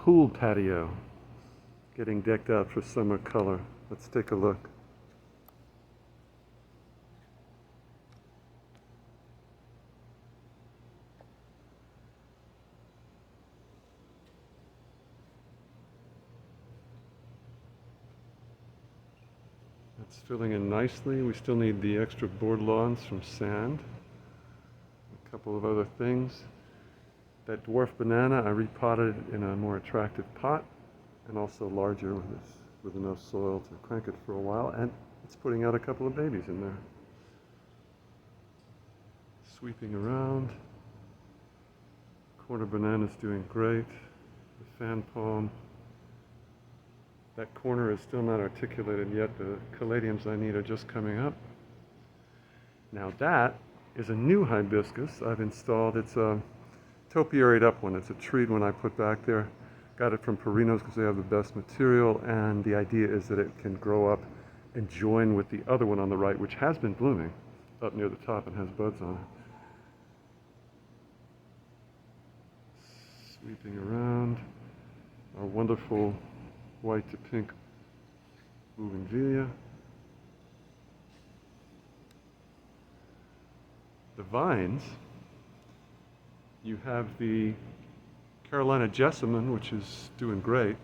pool patio getting decked out for summer color. Let's take a look. It's filling in nicely. We still need the extra board lawns from sand. A couple of other things. That dwarf banana I repotted in a more attractive pot, and also larger with enough soil to crank it for a while, and it's putting out a couple of babies in there. Sweeping around. Corner banana's doing great. The fan palm. That corner is still not articulated yet. The caladiums I need are just coming up. Now that is a new hibiscus I've installed. It's a topiaried up one. It's a treed one I put back there. Got it from Perinos because they have the best material, and the idea is that it can grow up and join with the other one on the right, which has been blooming up near the top and has buds on it. Sweeping around. Our wonderful white to pink bougainvillea. The vines, you have the Carolina jessamine, which is doing great,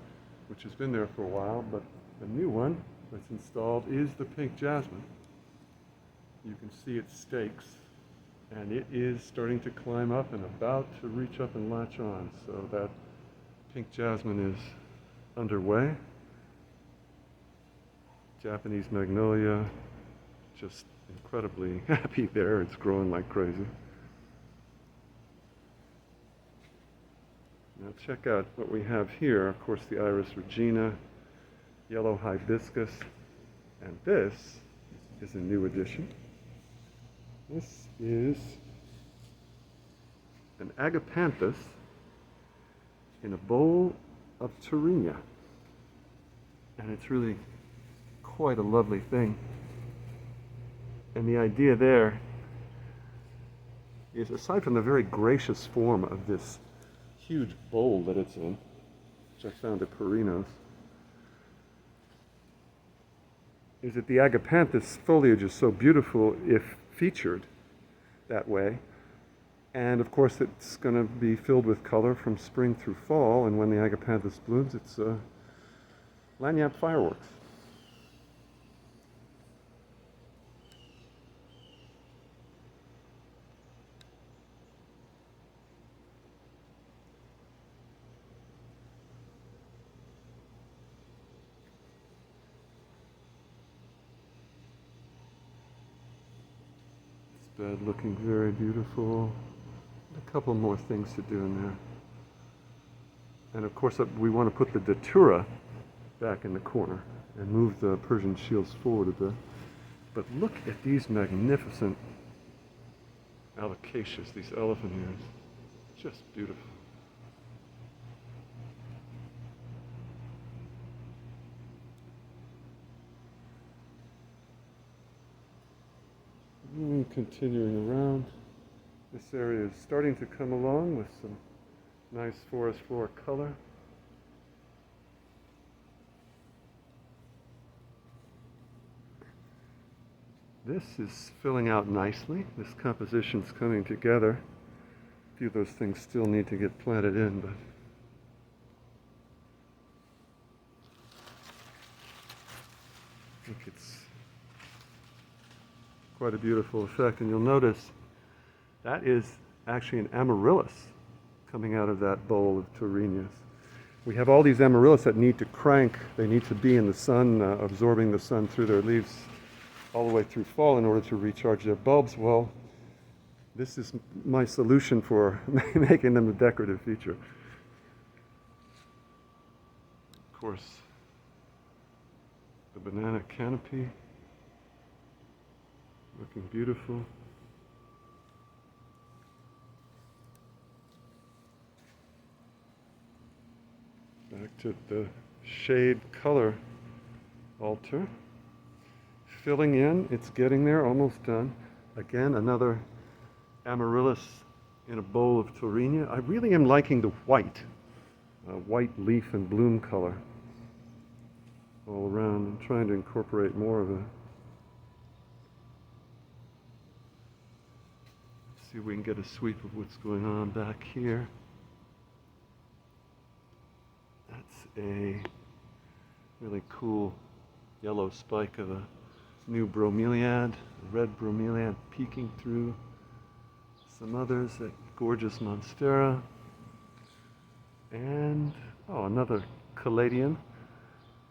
which has been there for a while, but the new one that's installed is the pink jasmine. You can see its stakes, and it is starting to climb up and about to reach up and latch on, so that pink jasmine is underway. Japanese magnolia, just incredibly happy there. It's growing like crazy. Now check out what we have here. Of course, the Iris regina, yellow hibiscus, and this is a new addition. This is an agapanthus in a bowl of Turingia, and it's really quite a lovely thing. And the idea there is, aside from the very gracious form of this huge bowl that it's in, which I found at Perinos, is that the agapanthus foliage is so beautiful if featured that way. And of course it's going to be filled with color from spring through fall, and when the agapanthus blooms, it's lagniappe fireworks. This bed looking very beautiful. A couple more things to do in there. And of course we want to put the datura back in the corner and move the Persian shields forward a bit. But look at these magnificent alocasias, these elephant ears. Just beautiful. And continuing around. This area is starting to come along with some nice forest floor color. This is filling out nicely. This composition's coming together. A few of those things still need to get planted in, but I think it's quite a beautiful effect. And you'll notice that is actually an amaryllis coming out of that bowl of Turinias. We have all these amaryllis that need to crank. They need to be in the sun, absorbing the sun through their leaves all the way through fall in order to recharge their bulbs. Well, this is my solution for making them a decorative feature. Of course, the banana canopy, looking beautiful. Back to the shade color altar. Filling in, it's getting there, almost done. Again, another amaryllis in a bowl of Turingia. I really am liking the white white leaf and bloom color all around. I'm trying to incorporate more of it. See if we can get a sweep of what's going on back here. That's a really cool yellow spike of a new bromeliad, a red bromeliad peeking through some others, that gorgeous monstera, and another caladium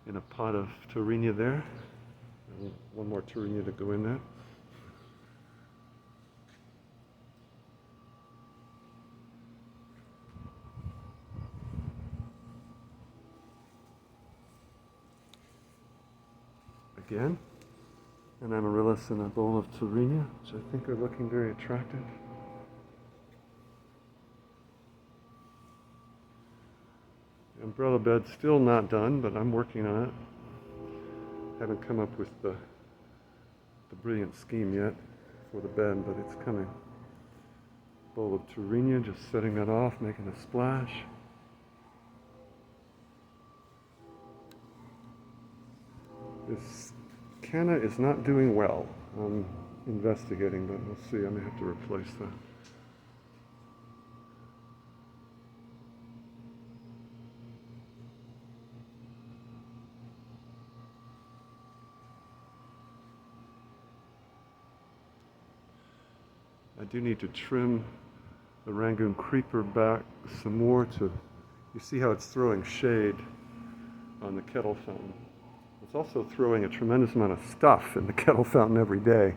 in a pot of Taurinia there. And one more Taurinia to go in there. Again, an amaryllis and a bowl of Taurinia, which I think are looking very attractive. The umbrella bed's still not done, but I'm working on it. Haven't come up with the brilliant scheme yet for the bed, but it's coming. Bowl of Taurinia, just setting that off, making a splash. This canna is not doing well. I'm investigating, but we'll see. I may have to replace that. I do need to trim the Rangoon creeper back some more to, you see how it's throwing shade on the kettle fountain. It's also throwing a tremendous amount of stuff in the kettle fountain every day,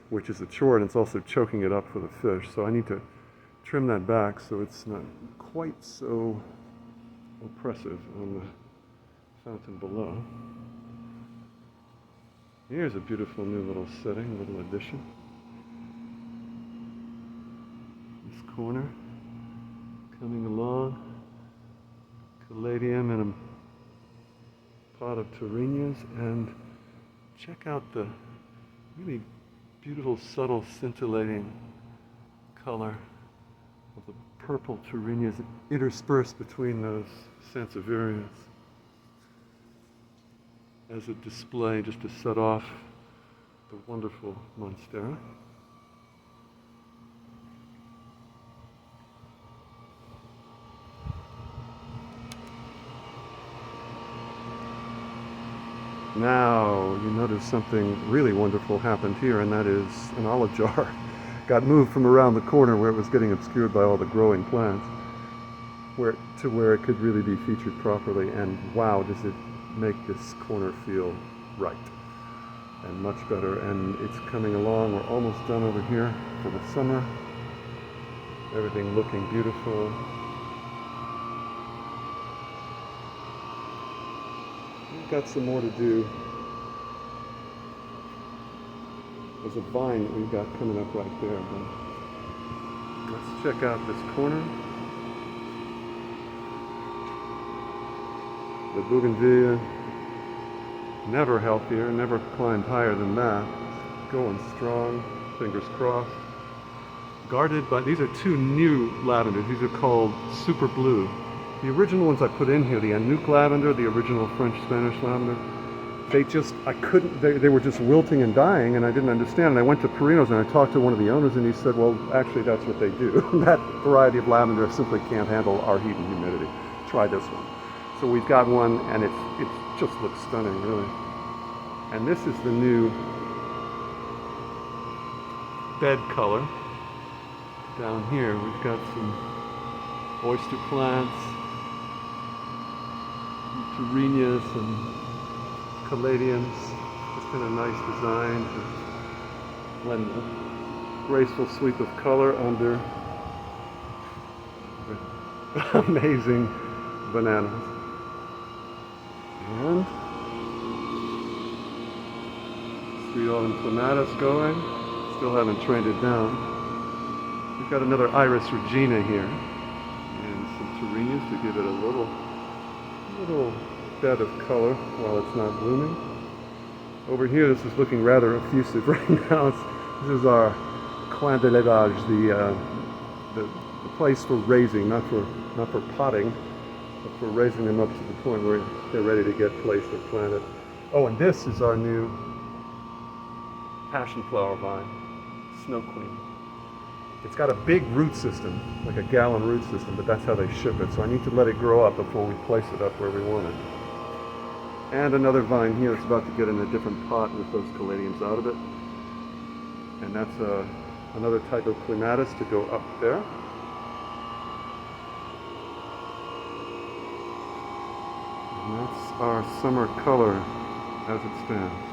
which is a chore, and it's also choking it up for the fish. So I need to trim that back so it's not quite so oppressive on the fountain below. Here's a beautiful new little setting, little addition. This corner, coming along, caladium and a pot of Taurinias, and check out the really beautiful, subtle, scintillating color of the purple Taurinias interspersed between those Sansevierias as a display, just to set off the wonderful monstera. Now, you notice something really wonderful happened here, and that is an olive jar got moved from around the corner where it was getting obscured by all the growing plants to where it could really be featured properly, and wow, does it make this corner feel right and much better. And it's coming along. We're almost done over here for the summer. Everything looking beautiful. We've got some more to do. There's a vine that we've got coming up right there, but let's check out this corner. The bougainvillea, never healthier, never climbed higher than that. Going strong, fingers crossed. Guarded by, these are two new lavenders. These are called Super Blue. The original ones I put in here, the Anouk lavender, the original French-Spanish lavender, they were just wilting and dying, and I didn't understand. And I went to Perino's and I talked to one of the owners, and he said, well, actually that's what they do. That variety of lavender simply can't handle our heat and humidity. Try this one. So we've got one, and it just looks stunning, really. And this is the new bed color. Down here we've got some oyster plants, Taurinias and caladiums. Just been a nice design to blend a graceful sweep of color under amazing bananas. And Sweet Autumn Clematis going. Still haven't trained it down. We've got another Iris Regina here, and some Taurinias to give it a little bed of color while it's not blooming. Over here, this is looking rather effusive right now. This is our coin d'élevage, the place for raising, not for potting, But we're raising them up to the point where they're ready to get placed or planted. Oh, and this is our new passion flower vine, Snow Queen. It's got a big root system, like a gallon root system, but that's how they ship it. So I need to let it grow up before we place it up where we want it. And another vine here that's about to get in a different pot with those caladiums out of it. And that's another type of clematis to go up there. And that's our summer color as it stands.